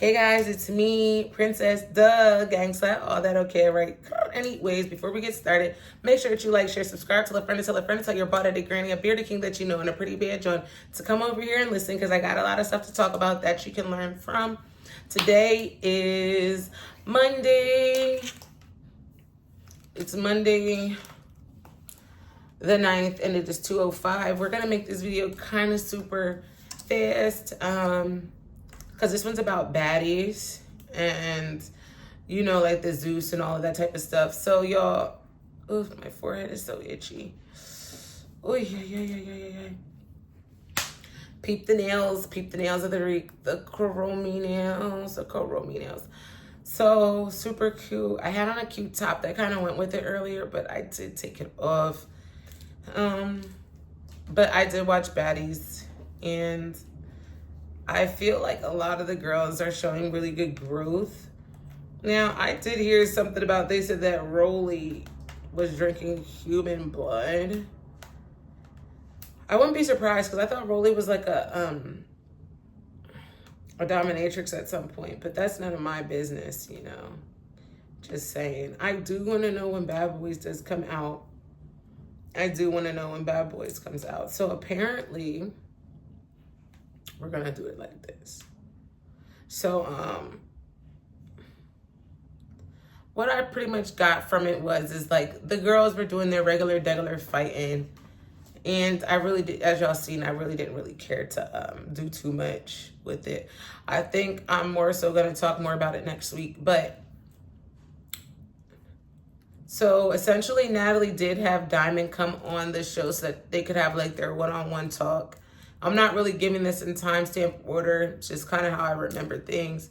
Hey guys, it's me, Princess the Gangsta, all that okay, right? Anyways, before we get started, make sure that you like, share, subscribe, tell a friend, tell your bald headed granny, a bearded king that you know, and a pretty bad John to come over here and listen because I got a lot of stuff to talk about that you can learn from. Today is Monday. It's Monday the 9th and it is 2:05. We're gonna make this video kind of super fast because this one's about baddies and you know, like the Zeus and all of that type of stuff. So y'all, oh, my forehead is so itchy. Oh yeah. Peep the nails of the week, the chromey nails. So super cute. I had on a cute top that kind of went with it earlier, but I did take it off. But I did watch Baddies, and I feel like a lot of the girls are showing really good growth. Now, I did hear something about, they said that Rolly was drinking human blood. I wouldn't be surprised because I thought Rolly was like a dominatrix at some point, but that's none of my business, you know. Just saying. I do want to know when Bad Boys does come out. I do want to know when Bad Boys comes out. So apparently, we're going to do it like this. So, what I pretty much got from it is like the girls were doing their regular fighting. And I really did, as y'all seen, I really didn't really care to do too much with it. I think I'm more so going to talk more about it next week. But so essentially, Natalie did have Diamond come on the show so that they could have like their one-on-one talk. I'm not really giving this in timestamp order. It's just kind of how I remember things.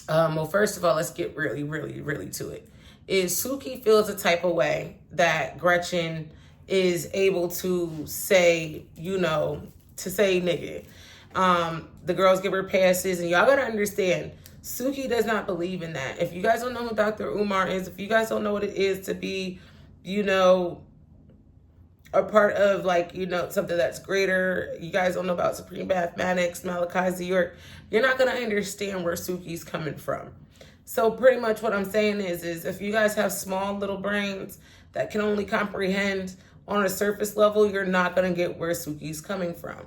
Well, first of all, let's get really to it. Suki feels a type of way that Gretchen is able to say, you know, to say nigga. The girls give her passes, and y'all gotta understand, Suki does not believe in that. If you guys don't know who Dr. Umar is, if you guys don't know what it is to be, you know, a part of like, you know, something that's greater, you guys don't know about Supreme Mathematics, Malachi York, you're not going to understand where Suki's coming from. So pretty much what I'm saying is if you guys have small little brains that can only comprehend on a surface level, you're not going to get where Suki's coming from.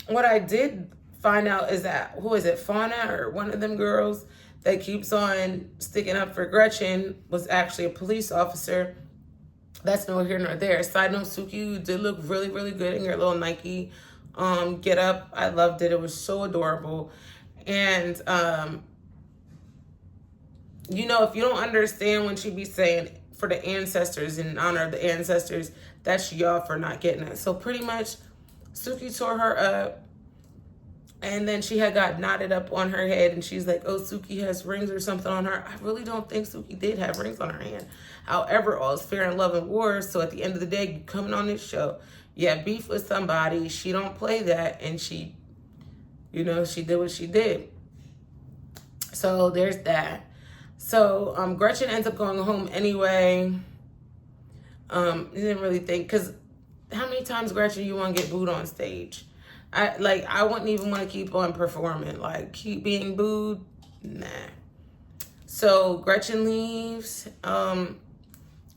What I did find out is that, who is it, Fauna or one of them girls that keeps on sticking up for Gretchen was actually a police officer. That's no here nor there. Side note, Suki, you did look really good in your little Nike get up. I loved it. It was so adorable. And, you know, if you don't understand when she be saying for the ancestors, in honor of the ancestors, that's y'all for not getting it. So pretty much, Suki tore her up. And then she had got knotted up on her head, and she's like, oh, Suki has rings or something on her. I really don't think Suki did have rings on her hand. However, all's fair in love and war. So at the end of the day, you coming on this show, you have beef with somebody. She don't play that, and she, you know, she did what she did. So there's that. So Gretchen ends up going home anyway. Didn't really think, because how many times, Gretchen, you want to get booed on stage? I wouldn't even want to keep on performing. Like, keep being booed? Nah. So Gretchen leaves.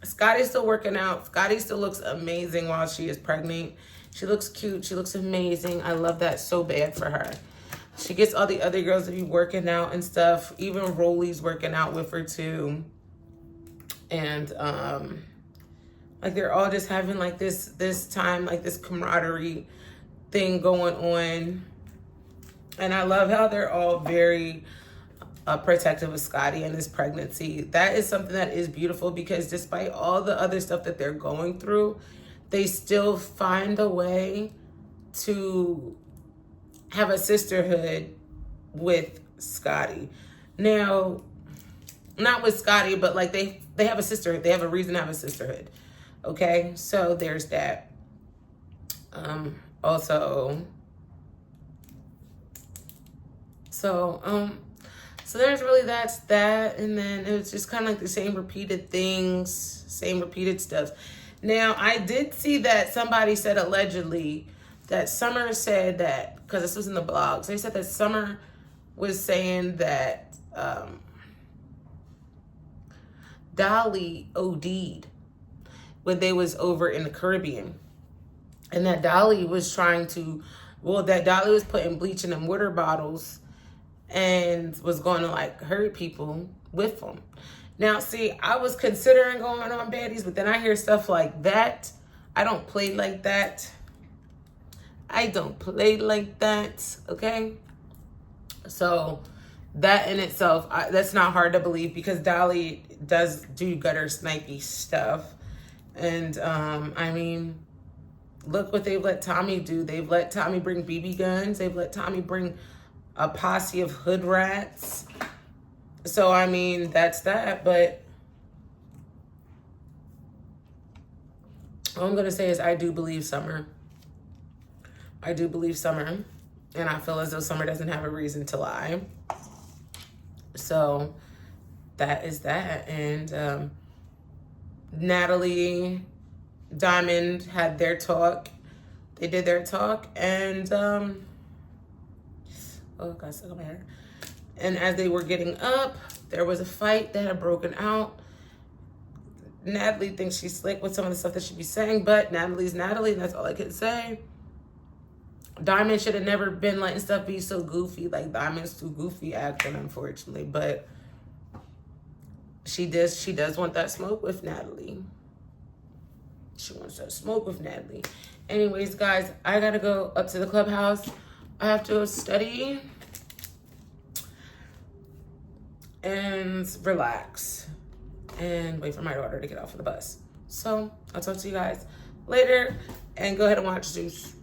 Scotty's still working out. Scotty still looks amazing while she is pregnant. She looks cute. She looks amazing. I love that so bad for her. She gets all the other girls to be working out and stuff. Even Rolly's working out with her too. And like they're all just having like this time, like this camaraderie thing going on. And I love how they're all very protective of Scotty and his pregnancy. That is something that is beautiful, because despite all the other stuff that they're going through, they still find a way to have a sisterhood with Scotty. Now, not with Scotty, but like they have a sisterhood. They have a reason to have a sisterhood. Okay, so there's that. Also, so there's really that's that, and then it was just kind of like the same repeated things, same repeated stuff. Now, I did see that somebody said allegedly that Summer said that, because this was in the blogs, they said that Summer was saying that Dolly OD'd when they was over in the Caribbean. And that Dolly was trying to, well, that Dolly was putting bleach in them water bottles and was going to like hurt people with them. Now, see, I was considering going on Baddies, but then I hear stuff like that. I don't play like that. I don't play like that, okay? So that in itself, that's not hard to believe because Dolly does do gutter snipey stuff. And I mean, look what they've let Tommy do. They've let Tommy bring BB guns. They've let Tommy bring a posse of hood rats. So, I mean, that's that. But all I'm going to say is I do believe Summer. I do believe Summer. And I feel as though Summer doesn't have a reason to lie. So, that is that. And Natalie, Diamond had their talk. They did their talk. And, oh, God, stuck on my hair. And as they were getting up, there was a fight that had broken out. Natalie thinks she's slick with some of the stuff that she be saying, but Natalie's Natalie, and that's all I can say. Diamond should have never been letting stuff be so goofy. Like, Diamond's too goofy acting, unfortunately. But she does want that smoke with Natalie. She wants that smoke with Natalie. Anyways, guys, I gotta go up to the clubhouse. I have to go study and relax and wait for my daughter to get off of the bus. So I'll talk to you guys later and go ahead and watch Zeus.